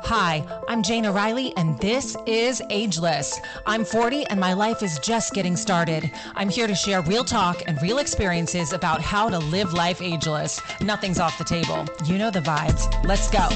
Hi, I'm Jana Riley, and this is Ageless. I'm 40, and my life is just getting started. I'm here to share real talk and real experiences about how to live life ageless. Nothing's off the table. You know the vibes. Let's go.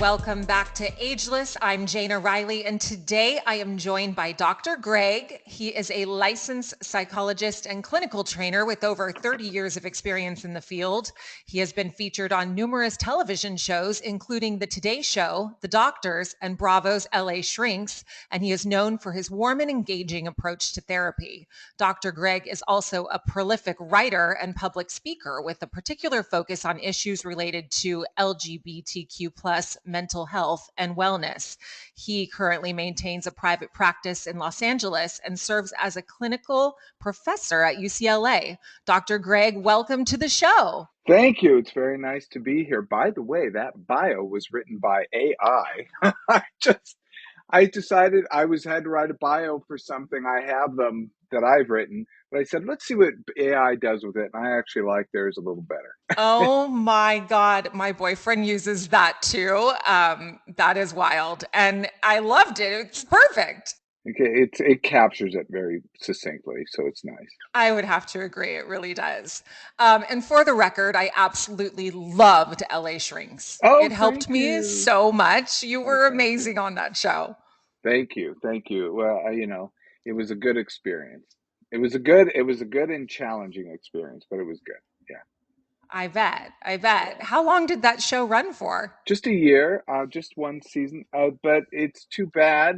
Welcome back to Ageless. I'm Jana Riley, and today I am joined by Dr. Greg. He is a licensed psychologist and clinical trainer with over 30 years of experience in the field. He has been featured on numerous television shows, including The Today Show, The Doctors, and Bravo's LA Shrinks, and he is known for his warm and engaging approach to therapy. Dr. Greg is also a prolific writer and public speaker with a particular focus on issues related to LGBTQ plus mental health and wellness. He currently maintains a private practice in Los Angeles and serves as a clinical professor at UCLA. Dr. Greg, welcome to the show. Thank you. It's very nice to be here. By the way, that bio was written by AI. I decided had to write a bio for something. I have them that I've written, but I said, let's see what AI does with it. And I actually like theirs a little better. Oh my God, my boyfriend uses that too. That is wild. And I loved it. It's perfect. Okay, it captures it very succinctly, so it's nice. I would have to agree. It really does. And for the record, I absolutely loved LA Shrinks. Oh, It helped thank me you. so much. You Oh, were thank you. amazing on that show. Thank you. Thank you. Well, it was a good experience. It was a good and challenging experience, but it was good. Yeah. I bet. I bet. Yeah. How long did that show run for? Just a year, just one season, but it's too bad,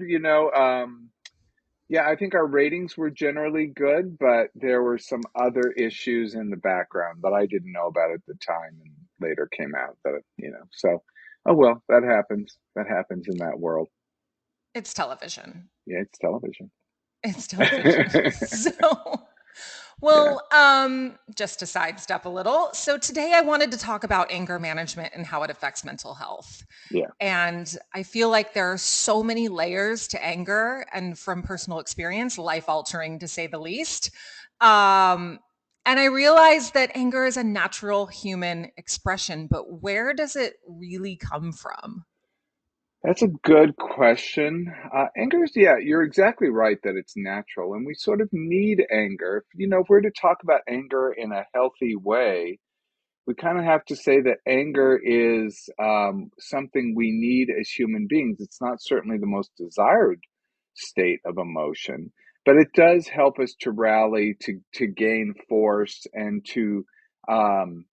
yeah, I think our ratings were generally good, but there were some other issues in the background that I didn't know about at the time and later came out so, oh well, that happens. That happens in that world. It's television. Yeah, it's television. It's television. So, Yeah, well, just to sidestep a little. So today I wanted to talk about anger management and how it affects mental health. yeah. And I feel like there are so many layers to anger, and from personal experience, life altering to say the least. Um, and I realize that anger is a natural human expression, but where does it really come from? That's a good question. Anger is, yeah, you're exactly right that it's natural, and we sort of need anger. If we're to talk about anger in a healthy way, we kind of have to say that anger is something we need as human beings. It's not certainly the most desired state of emotion, but it does help us to rally, to gain force, and um,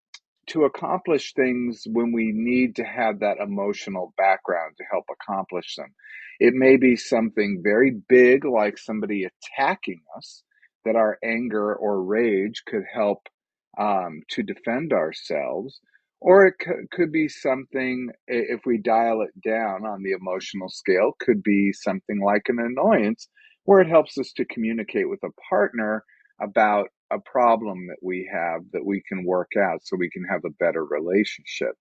to accomplish things when we need to have that emotional background to help accomplish them. It may be something very big, like somebody attacking us, that our anger or rage could help to defend ourselves. Or it could be something, if we dial it down on the emotional scale, could be something like an annoyance, where it helps us to communicate with a partner about a problem that we have that we can work out so we can have a better relationship.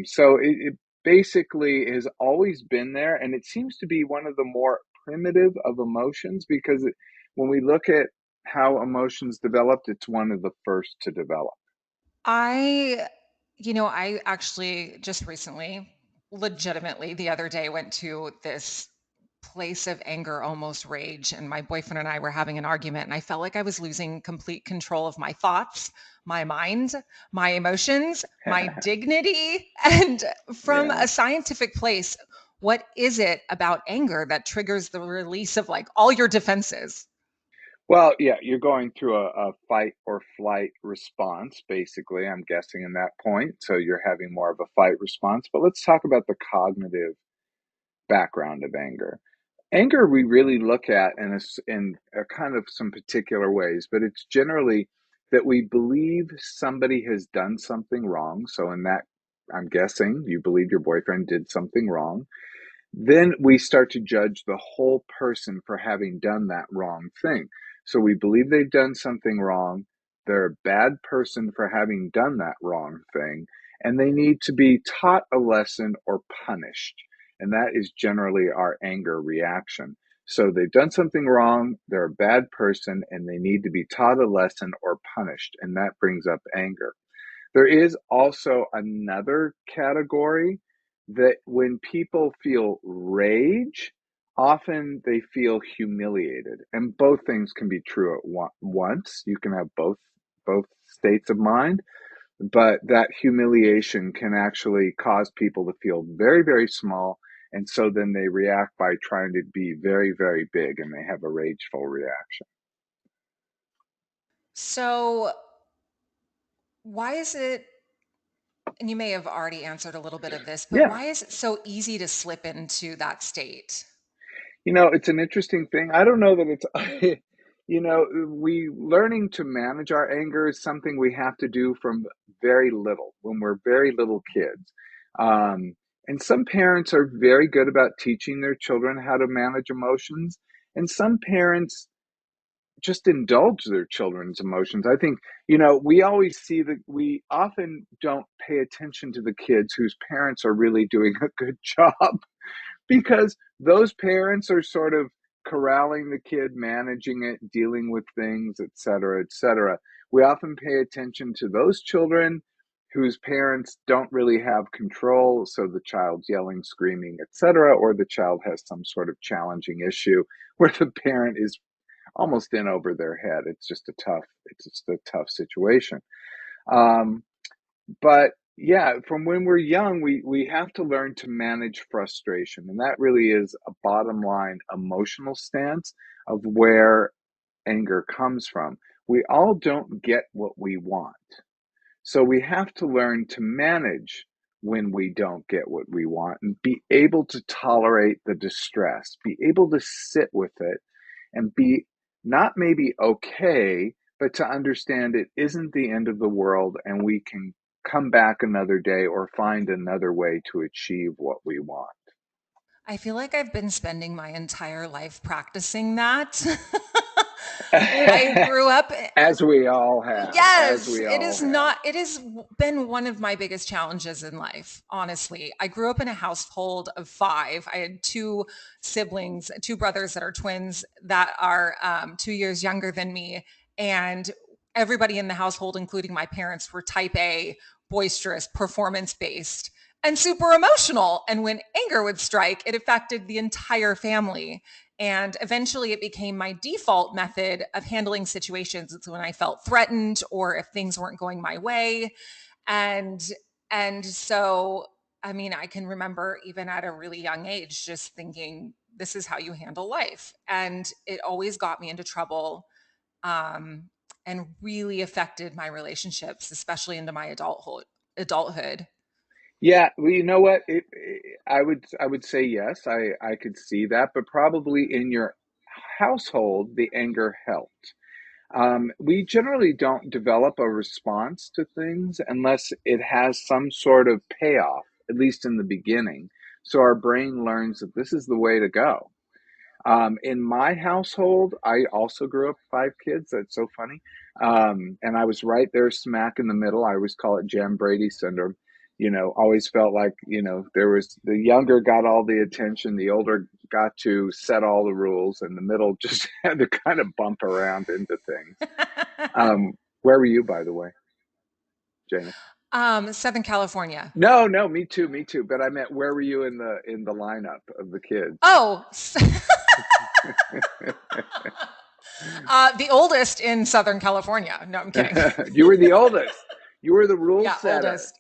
So it basically has always been there, and it seems to be one of the more primitive of emotions because when we look at how emotions developed, it's one of the first to develop. I, I actually just recently, legitimately, the other day went to this place of anger, almost rage. And my boyfriend and I were having an argument, and I felt like I was losing complete control of my thoughts, my mind, my emotions, my dignity. And from Yeah. a scientific place, what is it about anger that triggers the release of like all your defenses? Well, yeah, you're going through a fight or flight response, basically, I'm guessing in that point. So you're having more of a fight response. But let's talk about the cognitive background of anger. Anger we really look at in a kind of some particular ways, but it's generally that we believe somebody has done something wrong. So in that, I'm guessing you believe your boyfriend did something wrong. Then we start to judge the whole person for having done that wrong thing. So we believe they've done something wrong. They're a bad person for having done that wrong thing, and they need to be taught a lesson or punished. And that is generally our anger reaction. So they've done something wrong, they're a bad person, and they need to be taught a lesson or punished. And that brings up anger. There is also another category that when people feel rage, often they feel humiliated, and both things can be true at once. You can have both states of mind, but that humiliation can actually cause people to feel very, very small. And so then they react by trying to be very, very big, and they have a rageful reaction. So, why is it, and you may have already answered a little bit of this, but Yeah. why is it so easy to slip into that state? It's an interesting thing. I don't know that it's, we learning to manage our anger is something we have to do from very little, when we're very little kids. Um, and some parents are very good about teaching their children how to manage emotions, and some parents just indulge their children's emotions. I think, we always see that we often don't pay attention to the kids whose parents are really doing a good job because those parents are sort of corralling the kid, managing it, dealing with things, et cetera, et cetera. We often pay attention to those children whose parents don't really have control. So the child's yelling, screaming, et cetera, or the child has some sort of challenging issue where the parent is almost in over their head. It's just a tough situation. Um, but yeah, from when we're young, we have to learn to manage frustration, and that really is a bottom line emotional stance of where anger comes from. We all don't get what we want. So we have to learn to manage when we don't get what we want and be able to tolerate the distress, be able to sit with it and be not maybe okay, but to understand it isn't the end of the world and we can come back another day or find another way to achieve what we want. I feel like I've been spending my entire life practicing that. I grew up. As we all have, as Yes, we it all is have. not. It has been one of my biggest challenges in life, honestly. I grew up in a household of five. I had two siblings, two brothers that are twins that are 2 years younger than me. And everybody in the household, including my parents, were type A, boisterous, performance based, and super emotional. And when anger would strike, it affected the entire family. And eventually it became my default method of handling situations. It's when I felt threatened or if things weren't going my way. And and so I mean, I can remember even at a really young age just thinking this is how you handle life. And it always got me into trouble, um, and really affected my relationships, especially into my adulthood. Yeah, well, you know what? I would say yes. I could see that, but probably in your household, the anger helped. We generally don't develop a response to things unless it has some sort of payoff, at least in the beginning. So our brain learns that this is the way to go. In my household, I also grew up five kids. That's so funny. And I was right there smack in the middle. I always call it Jan Brady syndrome. Always felt like, there was the younger got all the attention, the older got to set all the rules, and the middle just had to kind of bump around into things. Where were you, by the way, Jana? Southern California. No, no, me too, me too. But I meant where were you in the lineup of the kids? Oh, the oldest in Southern California. No, I'm kidding. You were the oldest. You were the rule Yeah, setter. oldest.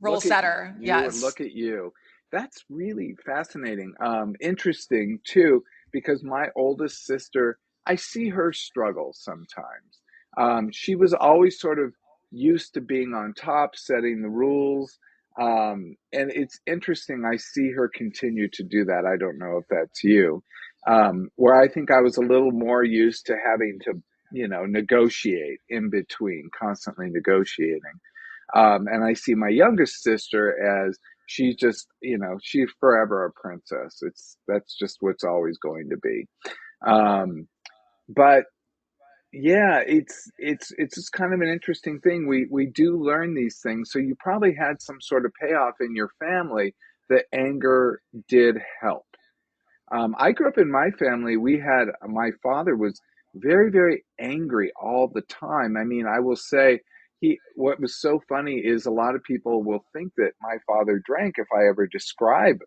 Role setter. Yes. Look at you. That's really fascinating. Interesting too, because my oldest sister, I see her struggle sometimes. She was always sort of used to being on top, setting the rules. And it's interesting. I see her continue to do that. I don't know if that's you. Where I think I was a little more used to having to, negotiate in between, constantly negotiating. And I see my youngest sister as she's just, she's forever a princess. That's just what's always going to be. Um, but yeah, it's just kind of an interesting thing. We do learn these things. So you probably had some sort of payoff in your family that anger did help. I grew up in my family. My father was very, very angry all the time. I mean, I will say, what was so funny is a lot of people will think that my father drank if I ever describe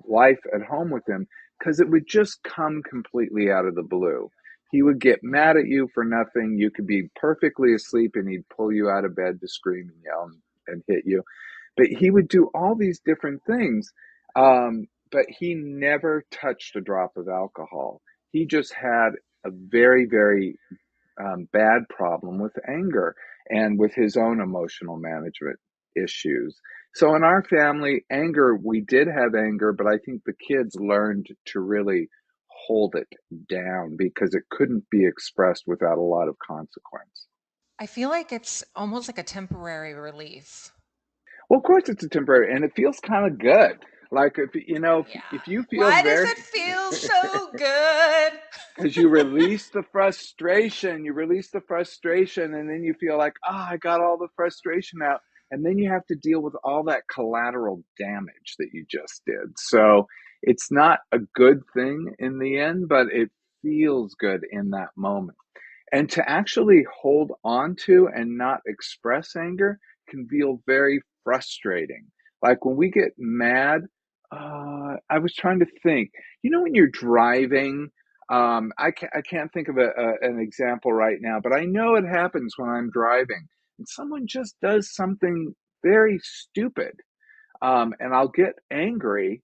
life at home with him, because it would just come completely out of the blue. He would get mad at Mhm. you for nothing. You could be perfectly asleep and he'd pull you out of bed to scream and yell and hit you. But he would do all these different things. But he never touched a drop of alcohol. He just had a very, very bad problem with anger and with his own emotional management issues. So in our family, anger, we did have anger, but I think the kids learned to really hold it down because it couldn't be expressed without a lot of consequence. I feel like it's almost like a temporary relief. Well, of course it's a temporary, and it feels kind of good. Like if you know, Yeah. if you feel Why does very it feel so good? because you release the frustration, and then you feel like, I got all the frustration out. And then you have to deal with all that collateral damage that you just did. So it's not a good thing in the end, but it feels good in that moment. And to actually hold on to and not express anger can feel very frustrating. Like when we get mad, I was trying to think, when you're driving, I can't think of an example right now, but I know it happens when I'm driving and someone just does something very stupid. And I'll get angry,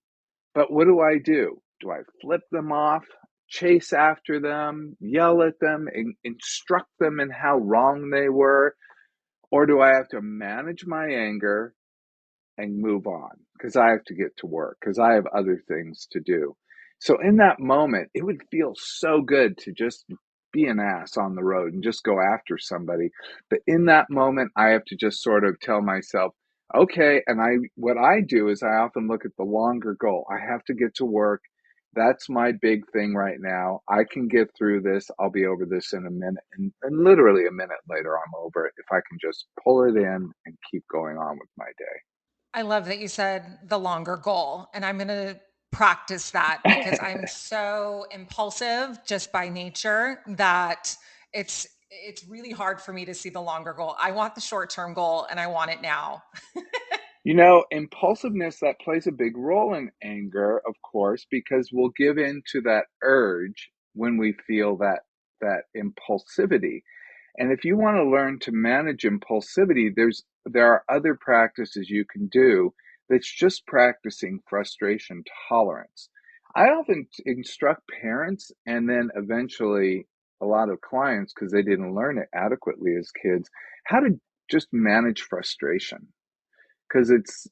but what do I do? Do I flip them off, chase after them, yell at them, instruct them in how wrong they were? Or do I have to manage my anger and move on because I have to get to work because I have other things to do. So in that moment, it would feel so good to just be an ass on the road and just go after somebody. But in that moment, I have to just sort of tell myself, okay, and what I do is I often look at the longer goal. I have to get to work. That's my big thing right now. I can get through this. I'll be over this in a minute. And literally a minute later, I'm over it if I can just pull it in and keep going on with my I love that you said the longer goal, and I'm going to practice that because day. I'm so impulsive just by nature that it's really hard for me to see the longer goal. I want the short-term goal and I want it now. Impulsiveness that plays a big role in anger, of course, because we'll give in to that urge when we feel that impulsivity. And if you want to learn to manage impulsivity, there are other practices you can do that's just practicing frustration tolerance. I often instruct parents and then eventually a lot of clients because they didn't learn it adequately as kids, how to just manage frustration because it's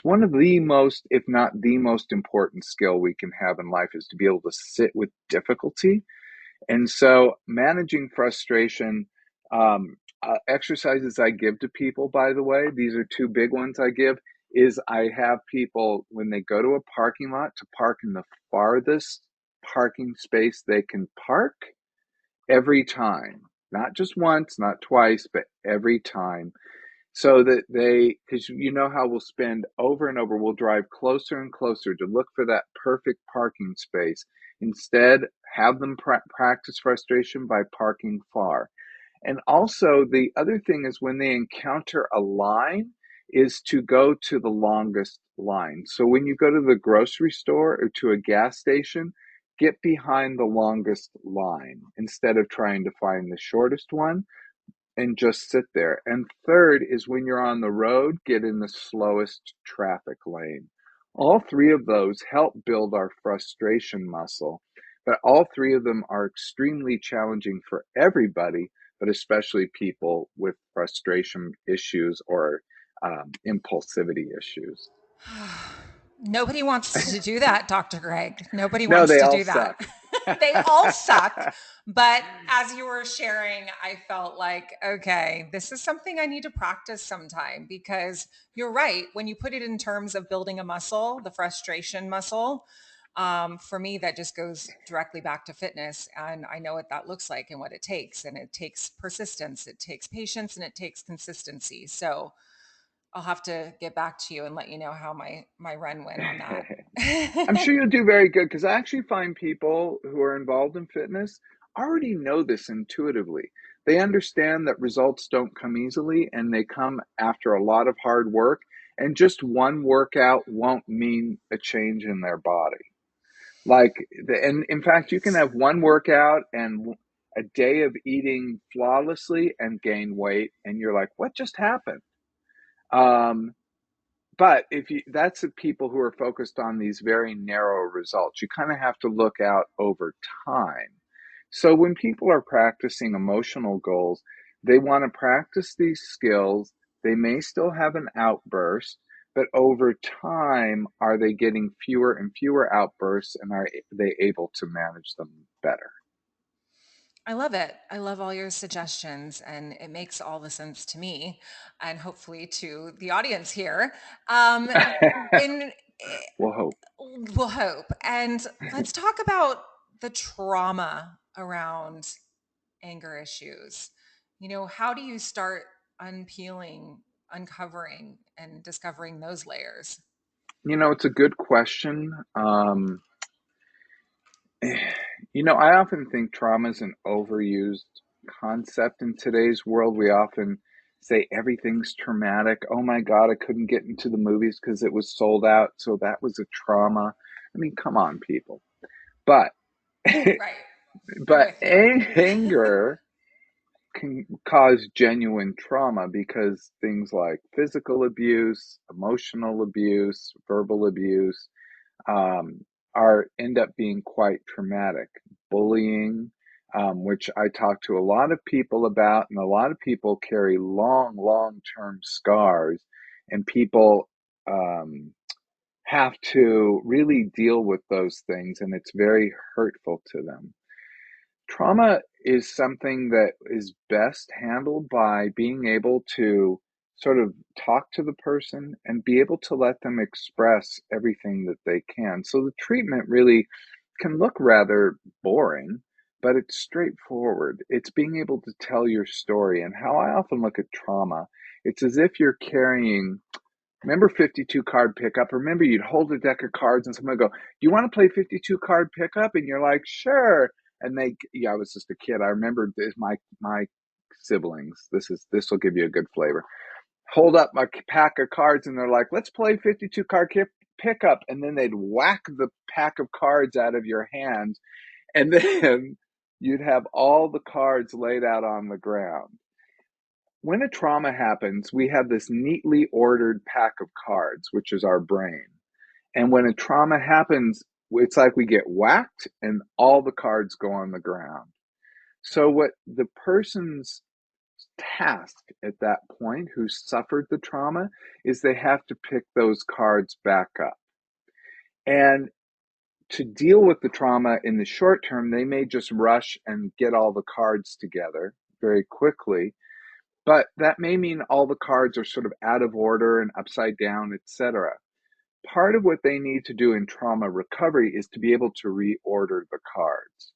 one of the most, if not the most important skill we can have in life is to be able to sit with difficulty. And so managing frustration, exercises I give to people, by the way, these are two big ones I give, is I have people when they go to a parking lot to park in the farthest parking space they can park every time, not just once, not twice, but every time, so that because how we'll spend over and over, we'll drive closer and closer to look for that perfect parking space. Instead, have them practice frustration by parking far. And also, the other thing is when they encounter a line, is to go to the longest line. So when you go to the grocery store or to a gas station, get behind the longest line instead of trying to find the shortest one and just sit there. And third is when you're on the road, get in the slowest traffic lane. All three of those help build our frustration muscle, but all three of them are extremely challenging for everybody, but especially people with frustration issues or impulsivity issues. Nobody wants to do that, Dr. Greg. Nobody No, wants they to all do that. suck. They all suck. But as you were sharing, I felt like, okay, this is something I need to practice sometime because you're right. When you put it in terms of building a muscle, the frustration muscle, for me, that just goes directly back to fitness. And I know what that looks like and what it takes. And it takes persistence, it takes patience, and it takes consistency. So, I'll have to get back to you and let you know how my run went on that. I'm sure you'll do very good because I actually find people who are involved in fitness already know this intuitively. They understand that results don't come easily and they come after a lot of hard work, and just one workout won't mean a change in their body. Like, and in fact, you can have one workout and a day of eating flawlessly and gain weight, and you're like, what just happened? Um, but if you that's the people who are focused on these very narrow results. You kind of have to look out over time. So when people are practicing emotional goals, they want to practice these skills. They may still have an outburst, but over time, are they getting fewer and fewer outbursts, and are they able to manage them better? I love it. I love all your suggestions, and it makes all the sense to me, and hopefully to the audience here. Um, in We'll hope. We'll hope. And let's talk about the trauma around anger issues. How do you start unpeeling, uncovering, and discovering those layers? It's a good question. I often think trauma is an overused concept in today's world. We often say everything's traumatic. Oh my God, I couldn't get into the movies because it was sold out. So that was a trauma. I mean, come on, people. But, Right. I'm but with you. anger can cause genuine trauma because things like physical abuse, emotional abuse, verbal abuse, um, are end up being quite traumatic. Bullying, which I talk to a lot of people about, and a lot of people carry long, long-term scars, and people have to really deal with those things, and it's very hurtful to them. Trauma is something that is best handled by being able to sort of talk to the person and be able to let them express everything that they can. So the treatment really can look rather boring, but it's straightforward. It's being able to tell your story. And how I often look at trauma, it's as if you're carrying. Remember 52 card pickup? Remember you'd hold a deck of cards and someone would go, "You want to play 52 card pickup?" And you're like, "Sure." And yeah, I was just a kid. I remember this, my siblings. This will give you a good flavor. Hold up a pack of cards and they're like, "Let's play 52 card pickup." And then they'd whack the pack of cards out of your hands, and then you'd have all the cards laid out on the ground. When a trauma happens, we have this neatly ordered pack of cards, which is our brain. And when a trauma happens, it's like we get whacked and all the cards go on the ground. So, what the person's task at that point who suffered the trauma is they have to pick those cards back up. And to deal with the trauma in the short term, they may just rush and get all the cards together very quickly. But that may mean all the cards are sort of out of order and upside down, etc. Part of what they need to do in trauma recovery is to be able to reorder the cards.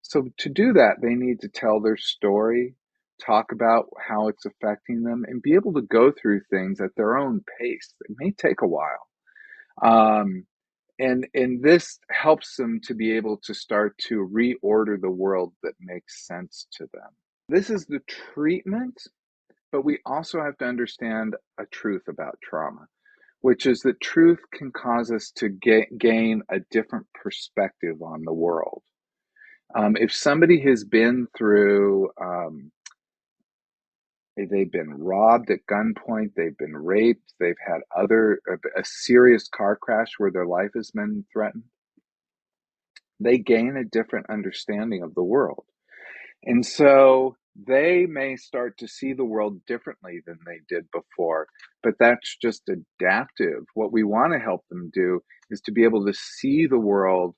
So to do that, they need to tell their story, talk about how it's affecting them, and be able to go through things at their own pace. It may take a while. Um, and this helps them to be able to start to reorder the world that makes sense to them. This is the treatment. But we also have to understand a truth about trauma, which is that truth can cause us to gain a different perspective on the world. If somebody has been through, they've been robbed at gunpoint, they've been raped, they've had a serious car crash where their life has been threatened, they gain a different understanding of the world. And so they may start to see the world differently than they did before, but that's just adaptive. What we want to help them do is to be able to see the world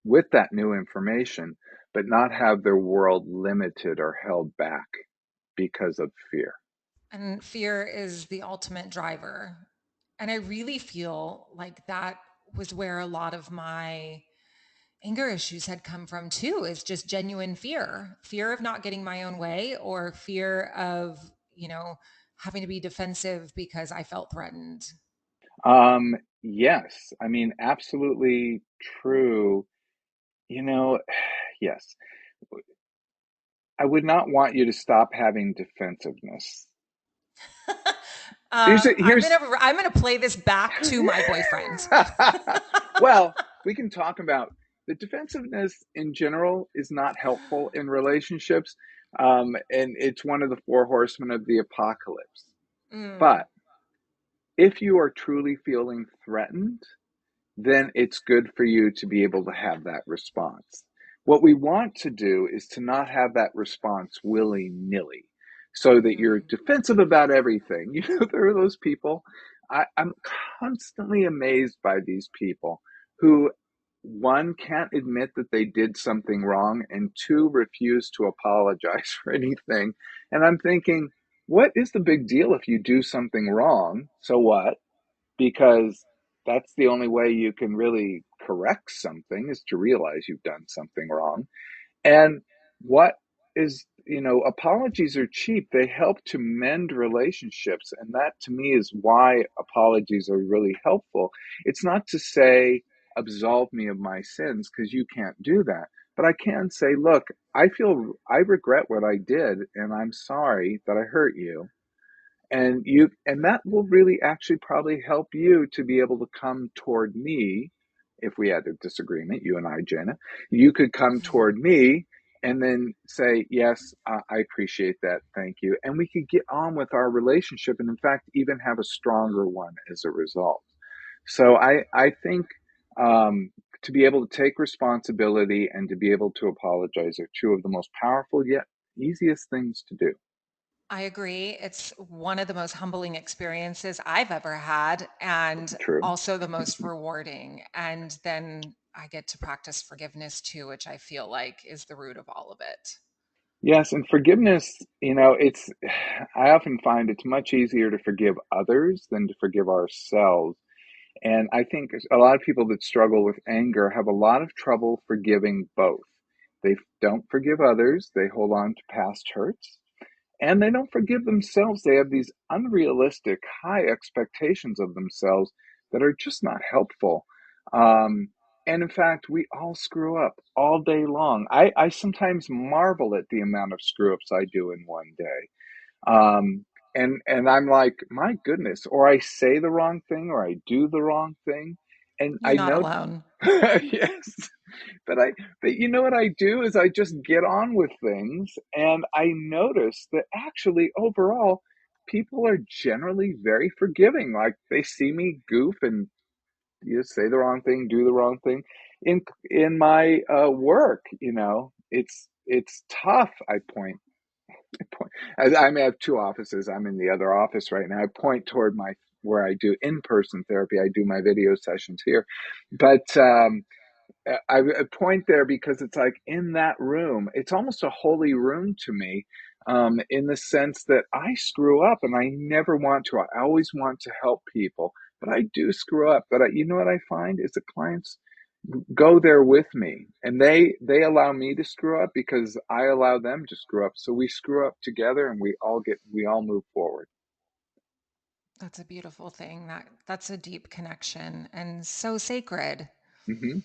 with that new information, but not have their world limited or held back because of fear. And fear is the ultimate driver. And I really feel like that was where a lot of my anger issues had come from too, is just genuine fear of not getting my own way, or fear of, having to be defensive because I felt threatened. Yes, I mean, absolutely true. You know, yes. I would not want you to stop having defensiveness. Here's a, I'm here's gonna I'm gonna play this back to my boyfriend. well, we can talk about the defensiveness in general is not helpful in relationships, and it's one of the four horsemen of the apocalypse. Mm, But if you are truly feeling threatened, then it's good for you to be able to have that response. What we want to do is to not have that response willy nilly so that you're mm. defensive about everything. You know, there are those people. I'm constantly amazed by these people who, one, can't admit that they did something wrong, and two, refuse to apologize for anything. And I'm thinking, what is the big deal if you do something wrong? So what? Because that's the only way you can really correct something is to realize you've done something wrong. And what is, apologies are cheap. They help to mend relationships. And that to me is why apologies are really helpful. It's not to say, absolve me of my sins, because you can't do that. But I can say, look, I regret what I did, and I'm sorry that I hurt you, and that will really actually probably help you to be able to come toward me. If we had a disagreement, you and I, Jenna, you could come toward me and then say, yes, I appreciate that, thank you, and we could get on with our relationship, and in fact even have a stronger one as a result. So I think, um, to be able to take responsibility and to be able to apologize are two of the most powerful yet easiest things to do. I agree. It's one of the most humbling experiences I've ever had, and True. also the most rewarding. And then I get to practice forgiveness too, which I feel like is the root of all of it. Yes, and forgiveness, I often find it's much easier to forgive others than to forgive ourselves. And I think a lot of people that struggle with anger have a lot of trouble forgiving both. They don't forgive others, they hold on to past hurts, and they don't forgive themselves. They have these unrealistic high expectations of themselves that are just not helpful. Um, and in fact, we all screw up all day long. I sometimes marvel at the amount of screw ups I do in one day. Um, and I'm like, my goodness, or I say the wrong thing or I do the wrong thing. And You're I not know, alone. yes, but you know what I do is I just get on with things, and I notice that actually overall people are generally very forgiving. Like they see me goof and say the wrong thing, do the wrong thing in my work. It's tough. I may have two offices. I'm in the other office right now. I point toward my where I do in-person therapy. I do my video sessions here, but I point there because it's like in that room, it's almost a holy room to me, in the sense that I screw up and I never want to. I always want to help people, but I do screw up. But you know what I find is the clients go there with me, and they allow me to screw up because I allow them to screw up. So we screw up together, and we all move forward. That's a beautiful thing. That's a deep connection and so sacred. Hmm.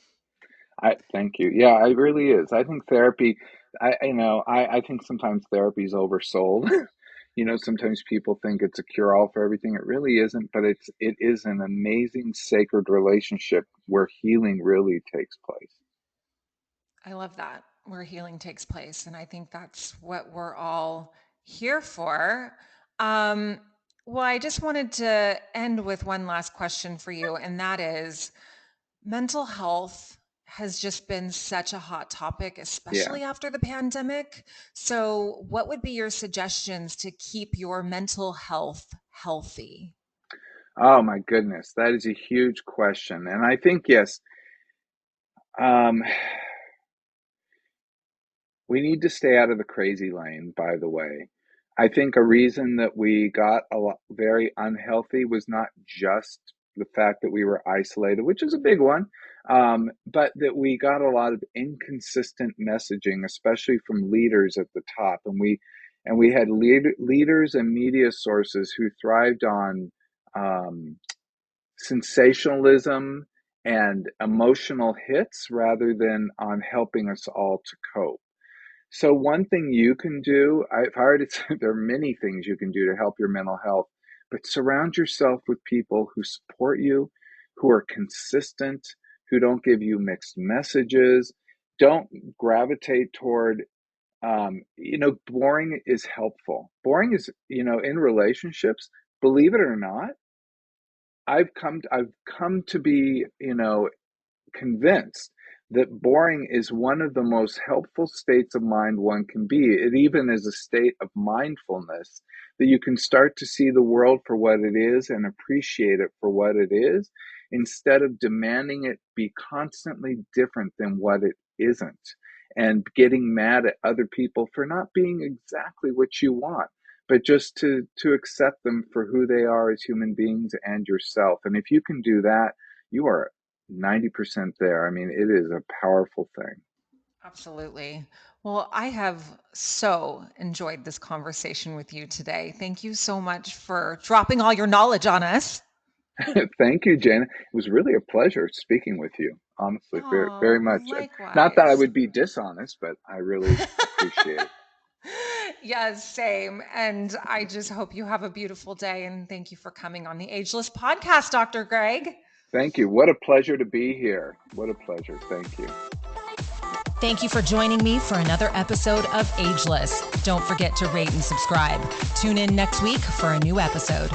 I thank you. Yeah, it really is. I think therapy, I think sometimes therapy is oversold. Sometimes people think it's a cure-all for everything. It really isn't, but it is an amazing sacred relationship where healing really takes place. I love that, where healing takes place. And I think that's what we're all here for. Um, well, I just wanted to end with one last question for you, and that is mental health has just been such a hot topic, Yeah. especially after the pandemic. So, what would be your suggestions to keep your mental health healthy? Oh my goodness, that is a huge question. And I think yes, um, we need to stay out of the crazy lane, by the way. I think a reason that we got very unhealthy was not just the fact that we were isolated, which is a big one, but that we got a lot of inconsistent messaging, especially from leaders at the top, and we had leaders and media sources who thrived on um, sensationalism and emotional hits rather than on helping us all to cope. So one thing you can do, I've heard it's there are many things you can do to help your mental health, but surround yourself with people who support you, who are consistent, who don't give you mixed messages. Don't gravitate toward, boring is helpful. Boring is, in relationships, believe it or not, I've come to be, convinced that boring is one of the most helpful states of mind one can be. It even is a state of mindfulness that you can start to see the world for what it is and appreciate it for what it is instead of demanding it be constantly different than what it isn't and getting mad at other people for not being exactly what you want, but just to accept them for who they are as human beings and yourself. And if you can do that, you are 90% there. I mean, it is a powerful thing. Absolutely. Well, I have so enjoyed this conversation with you today. Thank you so much for dropping all your knowledge on us. Thank you, Jana. It was really a pleasure speaking with you, honestly, very, very Oh, much. Not that I likewise. would be dishonest, but I really appreciate it. Yes, same. And I just hope you have a beautiful day. And thank you for coming on the Ageless podcast, Dr. Greg. Thank you. What a pleasure to be here. What a pleasure. Thank you. Thank you for joining me for another episode of Ageless. Don't forget to rate and subscribe. Tune in next week for a new episode.